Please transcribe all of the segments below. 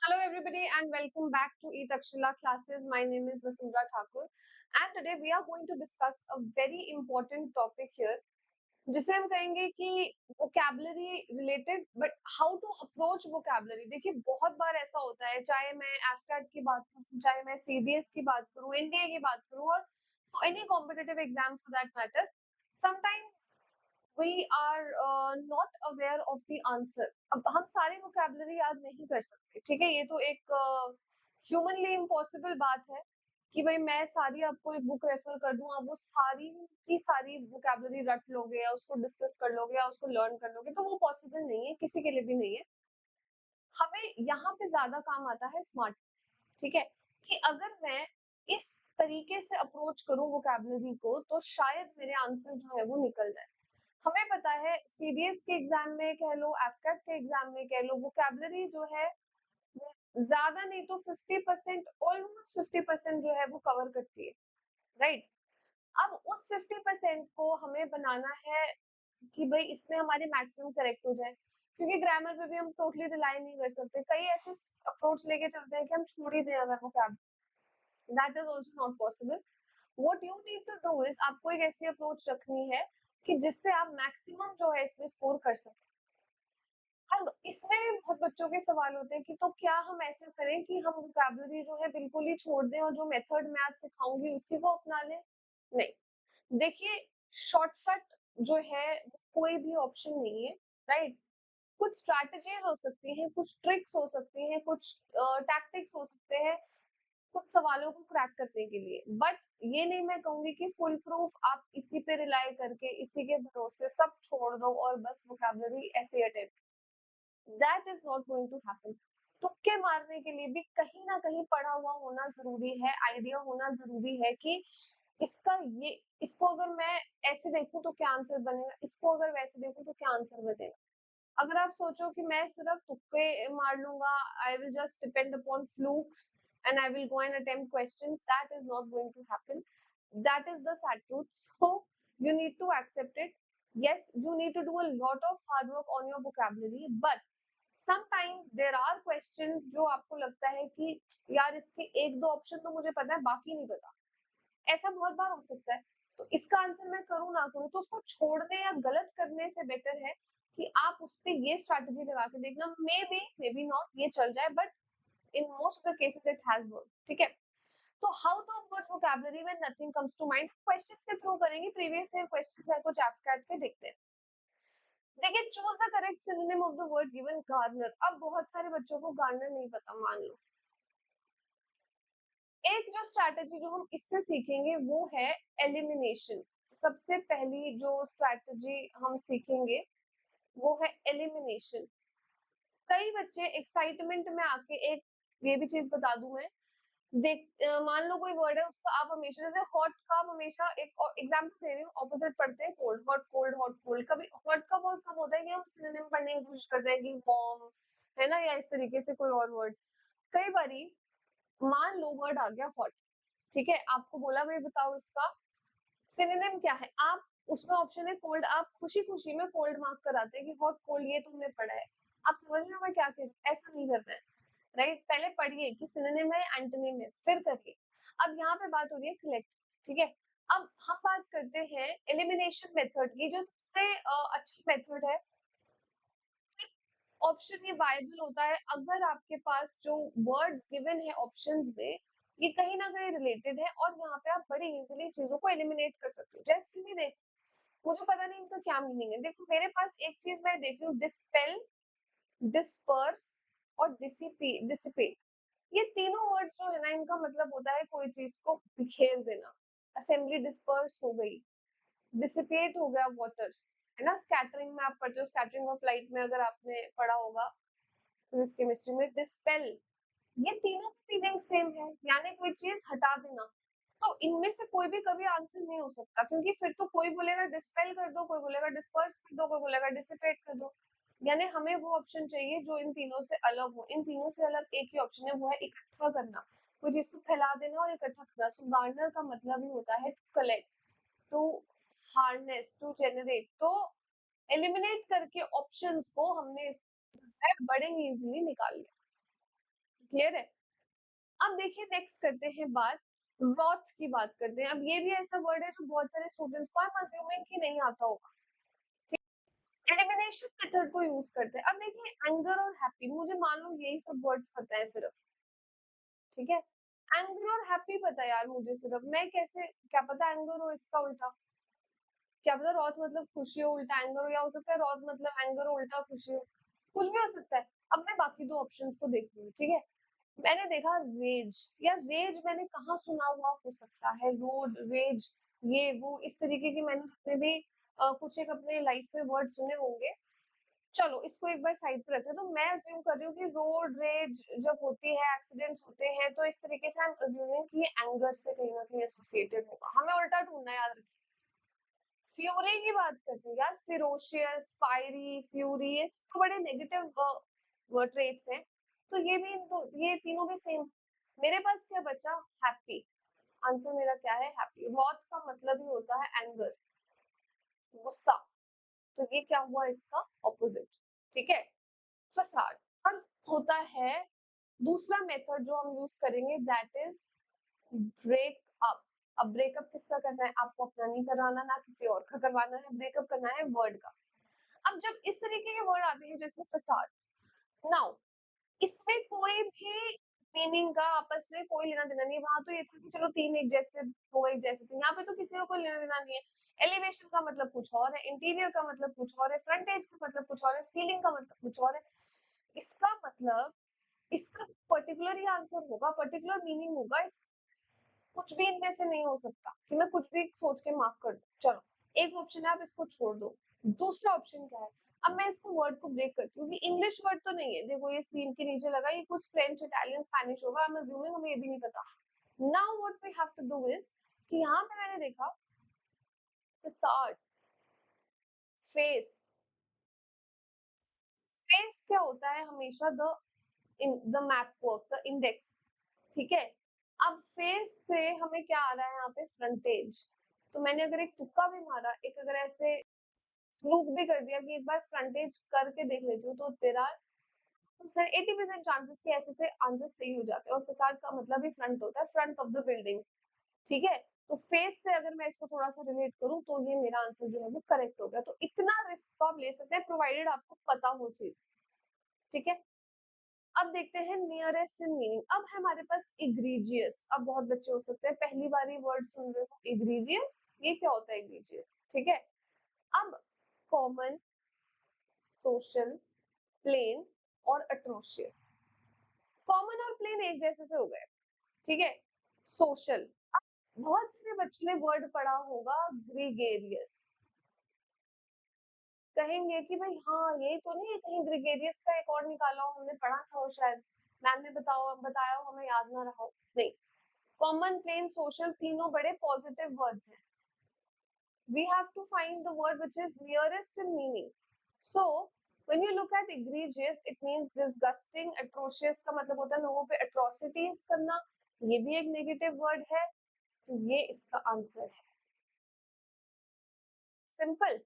Hello, everybody, and welcome back to Takshila classes. My name is Vasundhara Thakur, and today we are going to discuss a very important topic here, जिसे हम कहेंगे कि vocabulary related, but how to approach vocabulary. देखिए, बहुत बार ऐसा होता है, चाहे मैं एफकैट की बात करूँ, चाहे मैं सीडीएस की बात करूँ, एनडीए की बात करूँ, और any competitive exam for that matter. Sometimes we are not aware of the answer. अब हम सारी vocabulary याद नहीं कर सकते, ठीक है? ये तो एक ह्यूमनली इम्पॉसिबल बात है कि भाई मैं सारी आपको एक बुक रेफर कर दूं, आप वो सारी की सारी vocabulary रट लोगे या उसको डिस्कस कर लोगे या उसको लर्न कर लोगे, तो वो पॉसिबल नहीं है, किसी के लिए भी नहीं है। हमें यहाँ पे ज्यादा काम आता है स्मार्ट, ठीक है? कि अगर मैं इस तरीके से अप्रोच करूं vocabulary को, तो शायद मेरे आंसर जो है वो निकल जाए। हमें पता है सीडीएस के एग्जाम में कह लो, एफकैट के एग्जाम में कह लो, वोकैबुलरी जो है वो ज्यादा नहीं तो 50%, ऑलमोस्ट 50% जो है वो कवर करती है, राइट? अब उस 50% को हमें बनाना है कि भाई इसमें हमारे मैक्सिमम करेक्ट हो जाए, क्योंकि ग्रामर पे भी हम टोटली रिलाई नहीं कर सकते। कई ऐसे अप्रोच लेके चलते हैं कि हम छोड़ ही दें अगर वो, that is also not possible. What you need to do is आपको एक ऐसी अप्रोच रखनी है कि जिससे आप मैक्सिमम जो है इसमें स्कोर कर सकें। अब इसमें भी बहुत बच्चों के सवाल होते हैं कि तो क्या हम ऐसा करें कि हम वोकैबुलरी जो है बिल्कुल ही छोड़ दें और जो मेथड मैं आज सिखाऊंगी उसी को अपना लें? नहीं, देखिए, शॉर्टकट जो है वो कोई भी ऑप्शन नहीं है, राइट? कुछ स्ट्रैटेजीज हो सकती हैं, कुछ ट्रिक्स हो सकती हैं, कुछ टैक्टिक्स हो सकते हैं कुछ सवालों को क्रैक करने के लिए, बट ये नहीं मैं कहूंगी कि फुल प्रूफ आप इसी पे रिलाई करके इसी के भरोसे सब छोड़ दो और बस वोकैबुलरी ऐसे attempt, that is not going to happen. तुक्के मारने के लिए भी कहीं ना कहीं पढ़ा हुआ होना जरूरी है, आइडिया होना जरूरी है कि इसका ये, इसको अगर मैं ऐसे देखूं तो क्या आंसर बनेगा, इसको अगर वैसे देखूं तो क्या आंसर बनेगा। अगर आप सोचो कि मैं सिर्फ तुक्के मार लूंगा, I will just depend upon flukes and I will go and attempt questions, that is not going to happen. That is the sad truth. So you need to accept it. Yes, you need to do a lot of hard work on your vocabulary, but sometimes there are questions जो आपको लगता है कि यार इसके एक दो option तो मुझे पता है, बाकी नहीं पता। ऐसा बहुत बार हो सकता है। तो इसका आंसर मैं करूँ ना करूँ, तो उसको छोड़ने या गलत करने से बेटर है कि आप उस पे ये स्ट्रैटेजी लगा के देखना, मे बी नॉट ये चल जाए, but in most of the cases it has work, ठीक है? तो how to approach vocabulary when nothing comes to mind, questions के थ्रू करेंगे। प्रीवियस ईयर क्वेश्चंस है कुछ एब्स्ट्रैक्ट के, देखते हैं। देखिए, choose the correct synonym of the word given gardener. अब बहुत सारे बच्चों को गार्डनर नहीं पता, मान लो। एक जो स्ट्रैटेजी जो हम इससे सीखेंगे वो है एलिमिनेशन। सबसे पहली जो स्ट्रैटेजी हम सीखेंगे वो है एलिमिनेशन। कई बच्चे एक्साइटमेंट में आके, एक ये भी चीज बता दूं मैं, देख मान लो कोई वर्ड है उसका आप हमेशा, जैसे हॉट का आप हमेशा, एक एग्जांपल दे रही हूँ, ऑपोजिट पढ़ते हैं कोल्ड, हॉट कोल्ड। कभी हॉट का बहुत कम होता है कि हम सिनोनिम पढ़ने की कोशिश करते हैं कि वार्म, है ना, या इस तरीके से कोई और वर्ड। कई बारी मान लो वर्ड आ गया हॉट, ठीक है, आपको बोला भाई बताओ इसका सिनोनिम क्या है, आप उसमें ऑप्शन है कोल्ड, आप खुशी खुशी में कोल्ड मार्क कराते हैं कि हॉट कोल्ड ये तुमने पढ़ा है। आप समझ रहे हो मैं क्या कह रही हूँ? ऐसा नहीं करना है, राइट? पहले पढ़िए कि सिनोनिम है एंटोनिम है, फिर करिए। अब यहाँ पे बात हो रही है कलेक्ट, ठीक है? अब हम बात करते हैं एलिमिनेशन मेथड की, जो सबसे अच्छा मेथड है। ऑप्शन ये वायबल होता है अगर आपके पास जो वर्ड्स गिवन है ऑप्शंस में, ये कहीं ना कहीं रिलेटेड है और यहाँ पे आप बड़े इजीली चीजों को एलिमिनेट कर सकते हो। जैसे कि देख, मुझे पता नहीं इनका क्या मीनिंग है, देखो मेरे पास एक चीज मैं देख रही हूँ, डिस्पेल, डिस्पर्स और डिसिपेट। ये तीनों वर्ड्स जो है ना, इनका मतलब होता है कोई चीज को बिखेर देना। असेंबली डिस्पर्स हो गई, डिसिपेट हो गया वाटर, है ना, स्कैटरिंग में आप पढ़ते हो, स्कैटरिंग ऑफ लाइट में अगर आपने पढ़ा होगा फिजिक्स केमिस्ट्री में, डिस्पेल। ये तीनों की मीनिंग सेम है, यानी कोई चीज हटा देना। तो इनमें से कोई भी कभी आंसर नहीं हो सकता, क्योंकि फिर तो कोई बोलेगा डिस्पेल कर दो, कोई बोलेगा डिस्पर्स कर दो, कोई बोलेगा डिसिपेट कर दो। यानी हमें वो ऑप्शन चाहिए जो इन तीनों से अलग हो। इन तीनों से अलग एक ही ऑप्शन है, वो है इकट्ठा करना, कोई चीज को फैला देना और इकट्ठा करना। सो गार्डनर का मतलब ही होता है to collect, to harness, to generate. तो एलिमिनेट करके ऑप्शंस को हमने बड़े ही इजीली निकाल लिया। क्लियर है? अब देखिए नेक्स्ट करते हैं बात रॉट की बात करते हैं। अब ये भी ऐसा वर्ड है जो बहुत सारे स्टूडेंट्स को, आई एम अज्यूमिंग कि नहीं आता होगा। एलिमिनेशन मेथड को यूज करते हैं। अब देखिए एंगर और हैप्पी, मुझे मान लो यही सब वर्ड्स पता है सिर्फ, ठीक है? एंगर और हैप्पी पता है यार मुझे सिर्फ, मैं कैसे, क्या पता एंगर हो इसका उल्टा, क्या पता रॉथ मतलब खुशी हो उल्टा एंगर हो, या हो सकता है रॉथ मतलब एंगर हो उल्टा खुशी हो, कुछ भी हो सकता है। अब मैं बाकी दो ऑप्शंस को देख लूँ, ठीक है? मैंने देखा रेज, यार रेज मैंने कहाँ सुना हुआ हो सकता है, रोज रेज ये वो इस तरीके की मैंने जितने भी कुछ एक अपने लाइफ में वर्ड सुने होंगे। चलो इसको एक बार साइड पे रखते हैं। तो मैं अज्यूम कर रही हूँ कि रोड रेज जब होती है, एक्सीडेंट्स होते हैं, तो इस तरीके से आई एम अज्यूमिंग कि ये एंगर से कहीं ना कहीं एसोसिएटेड होगा। हमें उल्टा ढूंढना है, याद रखिए। फ्यूरी की बात करते हैं यार, फिरोशियस, फायरी, फ्यूरी, ये सब बड़े नेगेटिव ट्रेट्स हैं। तो ये भी ये तीनों भी सेम। मेरे पास क्या बचा? हैप्पी। आंसर मेरा क्या है? हैप्पी। रॉथ का मतलब ही होता है एंगर, गुस्सा। तो ये क्या हुआ इसका ऑपोजिट, ठीक है? फसाड। अब होता है दूसरा मेथड जो हम यूज करेंगे, दैट इज ब्रेक अप। अब ब्रेकअप किसका करना है? आपको अपना नहीं करवाना, ना किसी और का करवाना है, ब्रेकअप करना है वर्ड का। अब जब इस तरीके के वर्ड आते हैं जैसे फसाद, नाउ इसमें कोई भी मीनिंग का आपस में कोई लेना देना नहीं है। वहां तो ये था कि चलो तीन एक जैसे, दो एक जैसे थे, यहाँ पे तो किसी को कोई लेना देना नहीं है। एलिवेशन का मतलब कुछ और है, इंटीरियर का मतलब कुछ और है, फ्रंट एज का मतलब कुछ और है, सीलिंग का मतलब कुछ और है। इसका मतलब इसका पर्टिकुलर ही आंसर होगा, पर्टिकुलर मीनिंग होगा। कुछ भी इनमें से नहीं हो सकता कि मैं कुछ भी सोच के मार्क कर दूं। चलो एक ऑप्शन है, आप इसको छोड़ दो। दूसरा ऑप्शन क्या है? अब मैं इसको वर्ड को ब्रेक करती हूँ कि इंग्लिश वर्ड तो नहीं है। देखो ये सीन के नीचे लगा, ये कुछ फ्रेंच, इटालियन, स्पेनिश होगा। आई एम अज्यूमिंग, हमें ये भी नहीं पता। Now what we have to do is कि यहाँ पे मैंने देखा फसाड, फेस। फेस क्या होता है? हमेशा the map work, the index, ठीक है? अब फेस से हमें क्या आ रहा है यहाँ पे? फ्रंटेज। तो मैंने अगर एक तुक्का भी मारा, एक अगर ऐसे फ्लूक भी कर दिया कि एक बार फ्रंटेज करके देख लेती हूँ, तो तेरा तो सर 80% चांसेस के ऐसे से आंसर सही हो जाते हैं। और फसाड का मतलब ही फ्रंट होता है, फ्रंट ऑफ द बिल्डिंग, ठीक है? तो फेस से अगर मैं इसको थोड़ा सा रिलेट करूं, तो ये मेरा आंसर जो है वो करेक्ट हो गया। तो इतना रिस्क तो आप ले सकते हैं, प्रोवाइडेड आपको पता हो चीज, ठीक है? अब देखते हैं नियरेस्ट इन मीनिंग। अब है हमारे पास इग्रीजियस। अब बहुत बच्चे हो सकते हैं पहली बार ही वर्ड सुन रहे हो, इग्रीजियस, ये क्या होता है इग्रीजियस, ठीक है? अब कॉमन, सोशल, प्लेन और अट्रोशियस। कॉमन और प्लेन एक जैसे से हो गए, ठीक है? सोशल, बहुत सारे बच्चों ने वर्ड पढ़ा होगा ग्रीगेरियस। कहेंगे कि भाई हाँ यही तो नहीं है, कहीं ग्रीगेरियस का एक और निकाला हो, हमने पढ़ा था और शायद मैम ने बताया हो, हमें याद ना रहा हो। नहीं, कॉमन, प्लेन, सोशल तीनों बड़े पॉजिटिव वर्ड्स हैं। We have to find the word which is nearest in meaning. So when you look at egregious, it means disgusting. Atrocious का मतलब होता है लोगों पे atrocities करना, ये भी एक नेगेटिव वर्ड है। तो ये इसका आंसर है, सिंपल।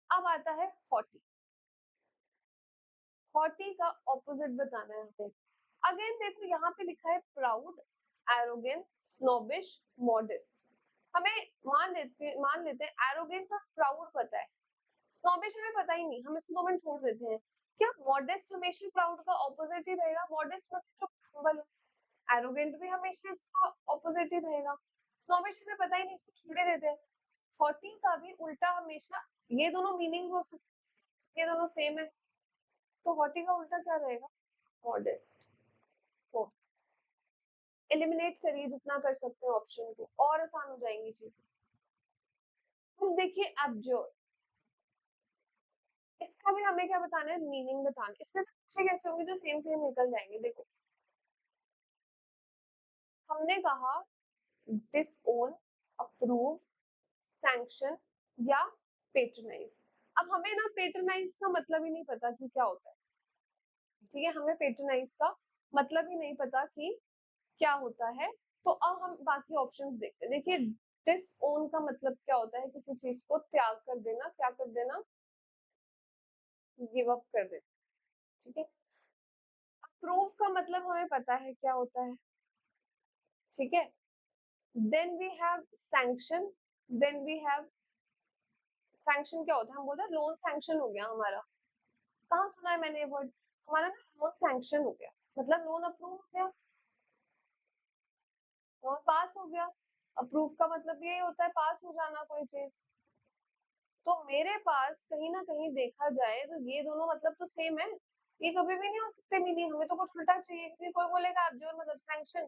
अब आता है हॉटी। हॉटी का ऑपोजिट बताना है हमें। अगेन देखो यहाँ पे लिखा है प्राउड, एरोगेंट, स्नोबिश, मॉडेस्ट। हमें मान लेते हैं एरोगेंट और प्राउड पता है, स्नोबिश हमें पता ही नहीं, हम इसको 2 मिनट छोड़ देते हैं। क्या मॉडेस्ट हमेशा प्राउड का ऑपोजिट ही रहेगा? मॉडेस्ट मतलब जो हम्बल, एरोगेंट भी हमेशा इसका ऑपोजिट ही रहेगा। स्नोबिश हमें पता ही नहीं, इसको छोड़े देते हैं। हॉटी का भी उल्टा हमेशा, ये दोनों मीनिंग हो सकते हैं, ये दोनों सेम है, तो हॉटी का उल्टा क्या रहेगा? मॉडेस्ट। फोर्थ, एलिमिनेट करिए जितना कर सकते हैं ऑप्शन को, और आसान हो जाएंगी चीजें। तो देखिए एब्जोर, इसका भी हमें क्या बताना है? मीनिंग बताना है। इसमें से अच्छे कैसे होंगे जो सेम सेम निकल जाएंगे? देखो हमने कहा डिसओन, अप्रूव, सैंक्शन या पेट्रोनाइज। अब हमें ना पेट्रोनाइज का मतलब ही नहीं पता कि क्या होता है, ठीक है? हमें पेट्रोनाइज का मतलब ही नहीं पता कि क्या होता है। तो अब हम बाकी ऑप्शंस देखते हैं। देखिए डिसओन का मतलब क्या होता है? किसी चीज को त्याग कर देना, क्या कर देना? गिव अप कर देना, ठीक है? अप्रूव का मतलब हमें पता है क्या होता है, ठीक है। Then we have sanction, then we have sanction क्या होता है, हम बोलते हैं लोन सैंक्शन हो गया हमारा। कहाँ सुना है मैंने ये वर्ड, हमारा ना लोन सैंक्शन हो गया, मतलब लोन अप्रूव हो गया, लोन पास हो गया। अप्रूव का मतलब ये होता है पास हो जाना कोई चीज। तो मेरे पास कहीं ना कहीं देखा जाए तो ये दोनों मतलब तो सेम है, ये कभी भी नहीं हो सकते मीनिंग, हमें तो कुछ उल्टा चाहिए, क्योंकि कोई बोलेगा एब्जोर मतलब सैंक्शन,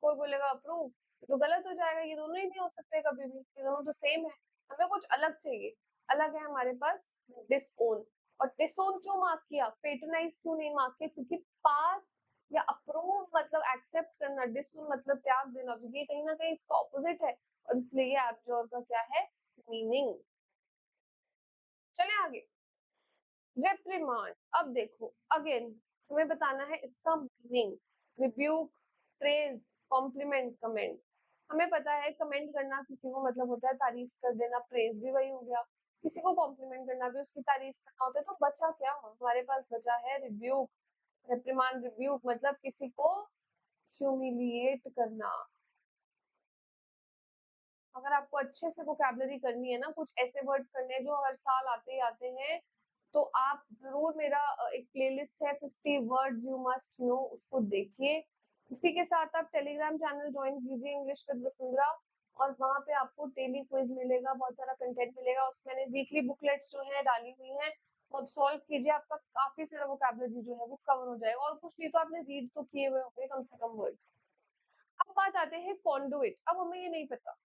कोई बोलेगा अप्रूव, तो गलत हो जाएगा, ये दोनों ही नहीं हो सकते कभी भी, ये दोनों तो सेम है। हमें कुछ अलग चाहिए, अलग है हमारे पास डिसओन। और डिसओन क्यों मार्क किया, पेट्रोनाइज क्यों नहीं मार्क किया, क्योंकि पास या अप्रूव मतलब एक्सेप्ट करना, डिसओन मतलब त्याग देना, क्योंकि कहीं ना कहीं इसका ऑपोजिट है, और इसलिए ये एब्जोर का क्या है मीनिंग। चले आगे, रेप्रिमांड। अब देखो अगेन हमें बताना है इसका meaning, rebuke, praise, compliment, comment. हमें पता है कमेंट करना किसी को मतलब होता है तारीफ कर देना, प्रेज भी वही हो गया, किसी को कॉम्प्लीमेंट करना भी उसकी तारीफ करना होता है। तो बचा क्या, हमारे पास बचा है रिब्यूक। रेप्रिमांड रिब्यूक मतलब किसी को ह्यूमिलिएट करना। अगर आपको अच्छे से वोकैबुलरी करनी है ना, कुछ ऐसे वर्ड्स करने हैं जो हर साल आते ही आते हैं, तो आप जरूर मेरा एक प्लेलिस्ट है 50 वर्ड्स यू मस्ट नो, उसको देखिए। उसी के साथ आप टेलीग्राम चैनल ज्वाइन कीजिए इंग्लिश विद वसुंधरा, और वहां पे आपको डेली क्विज मिलेगा, बहुत सारा कंटेंट मिलेगा, उसमें मैंने वीकली बुकलेट्स जो है डाली हुई हैं, वो आप सॉल्व कीजिए, आपका काफी सारा वोकैबुलरी जो है वो कवर हो जाएगा, और कुछ नहीं तो आपने रीड तो किए हुए होंगे कम से कम वर्ड्स। अब बात आते हैं कॉन्डुइट। अब हमें ये नहीं पता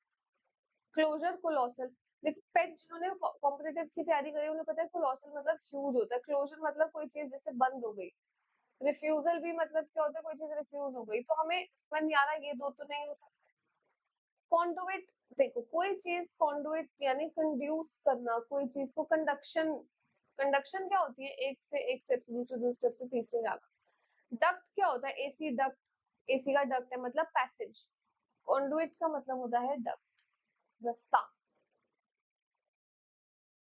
क्लोजर कोलोसल, देखो पेट जिन्होंने कॉम्पिटिटिव की तैयारी करी उन्हें पता है कोलोसल मतलब ह्यूज होता है, क्लोजर मतलब कोई चीज जैसे बंद हो गई, रिफ्यूजल भी मतलब क्या होता है कोई चीज रिफ्यूज हो गई, तो हमें समझ नहीं आ रहा ये दो तो नहीं हो सकते। कॉन्डुइट, देखो कोई चीज कॉन्डुइट यानी कंड्यूस करना, कोई चीज को कंडक्शन, कंडक्शन क्या होती है, एक से एक स्टेप से दूसरे, दूसरे स्टेप से तीसरे जाना। डक्ट क्या होता है, एसी डक्ट, एसी का डक्ट है मतलब पैसेज, कॉन्डुइट का मतलब होता है डक्ट, रास्ता,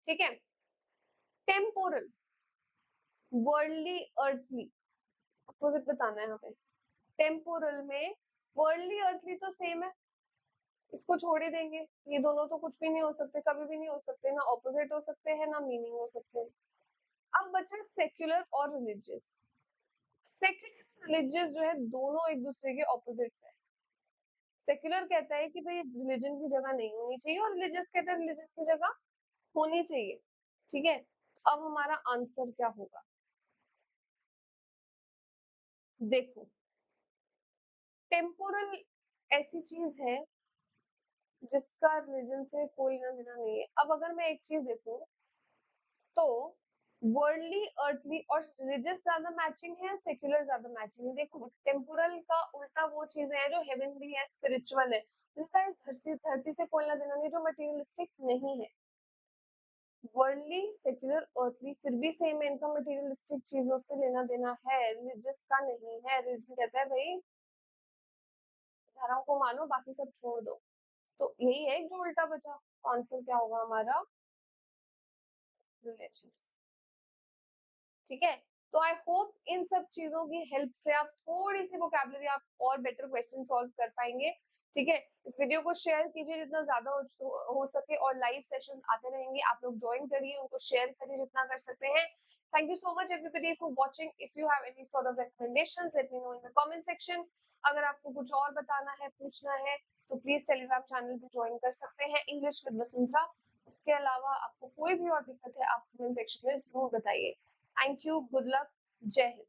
ठीक है। टेम्पोरल, वर्ल्डली, अर्थली, अपोजिट बताना है हमें। टेम्पोरल में वर्ल्डली अर्थली तो सेम है, इसको छोड़ ही देंगे, ये दोनों तो कुछ भी नहीं हो सकते, कभी भी नहीं हो सकते, ना ऑपोजिट हो सकते हैं ना मीनिंग हो सकते हैं। अब बचा सेक्युलर और रिलीजियस। सेक्युलर रिलीजियस जो है दोनों एक दूसरे के ऑपोजिट्स है। सेक्युलर कहता है कि भाई रिलीजन की जगह नहीं होनी चाहिए, और रिलीजियस कहता है रिलीजन की जगह होनी चाहिए, ठीक है। अब हमारा आंसर क्या होगा, देखो टेम्पोरल ऐसी चीज है जिसका रिलीजन से कोई लेना देना नहीं है। अब अगर मैं एक चीज देखूं तो वर्ल्डली, अर्थली और रिलीजियस ज्यादा मैचिंग है, सेक्युलर ज्यादा मैचिंग है। देखो टेम्पोरल का उल्टा वो चीजें हैं जो हेवनली है, स्पिरिचुअल है, जिनका इस धरती से कोई लेना देना नहीं, जो मटेरियलिस्टिक नहीं है। वर्ल्डली, सेक्युलर, अर्थली फिर भी सेम है, इनका मटेरियलिस्टिक चीजों से लेना देना है, रिलीजियस का नहीं है। रिलीजन कहता है भाई धर्म को मानो बाकी सब छोड़ दो। तो यही है जो उल्टा बचा, आंसर क्या होगा हमारा, रिलीजियस, ठीक है। तो आई होप इन सब चीजों की हेल्प से आप थोड़ी सी वोकैबुलरी, आप और बेटर क्वेश्चन सॉल्व कर पाएंगे, ठीक है। इस वीडियो को शेयर कीजिए जितना ज्यादा हो सके, और लाइव सेशन आते रहेंगे, आप लोग ज्वाइन करिए, उनको शेयर करिए जितना कर सकते हैं। Thank you so much everybody for watching. If you have any sort of recommendations let me know in the comment section. अगर आपको कुछ और बताना है, पूछना है, तो प्लीज टेलीग्राम चैनल भी ज्वाइन कर सकते हैं इंग्लिश विद वसुंधरा। उसके अलावा आपको कोई भी और दिक्कत है आप कमेंट सेक्शन में जरूर बताइए। थैंक यू, गुड लक, जय हिंद।